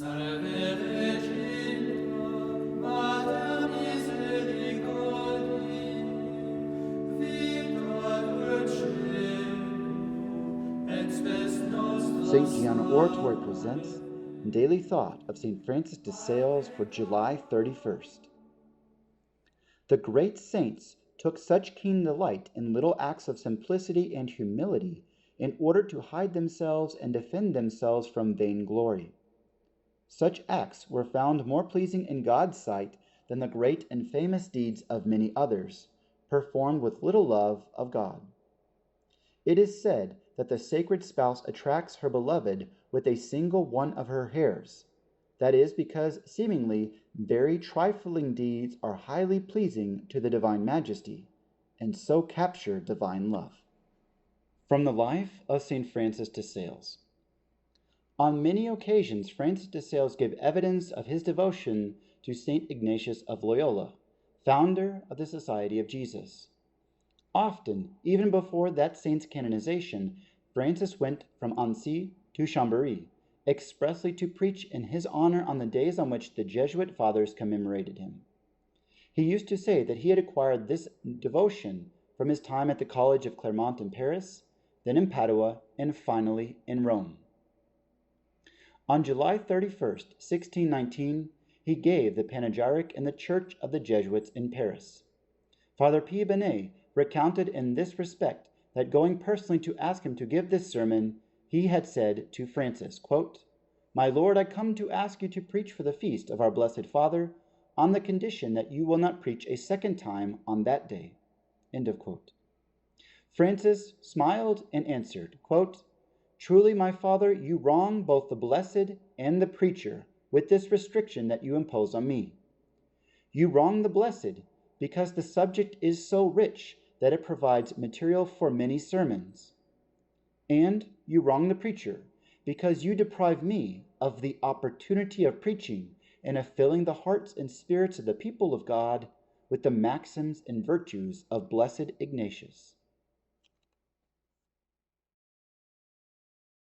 St. Gianna Oratory presents Daily Thought of St. Francis de Sales for July 31st. The great saints took such keen delight in little acts of simplicity and humility in order to hide themselves and defend themselves from vainglory. Such acts were found more pleasing in God's sight than the great and famous deeds of many others, performed with little love of God. It is said that the sacred spouse attracts her beloved with a single one of her hairs. That is because seemingly very trifling deeds are highly pleasing to the divine majesty, and so capture divine love. From the life of St. Francis de Sales. On many occasions, Francis de Sales gave evidence of his devotion to St. Ignatius of Loyola, founder of the Society of Jesus. Often, even before that saint's canonization, Francis went from Annecy to Chambéry, expressly to preach in his honor on the days on which the Jesuit fathers commemorated him. He used to say that he had acquired this devotion from his time at the College of Clermont in Paris, then in Padua, and finally in Rome. On July 31st, 1619, he gave the panegyric in the Church of the Jesuits in Paris. Father P. Benet recounted in this respect that going personally to ask him to give this sermon, he had said to Francis, quote, "My Lord, I come to ask you to preach for the feast of our Blessed Father on the condition that you will not preach a second time on that day." End of quote. Francis smiled and answered, quote, "Truly, my Father, you wrong both the blessed and the preacher with this restriction that you impose on me. You wrong the blessed because the subject is so rich that it provides material for many sermons. And you wrong the preacher because you deprive me of the opportunity of preaching and of filling the hearts and spirits of the people of God with the maxims and virtues of blessed Ignatius."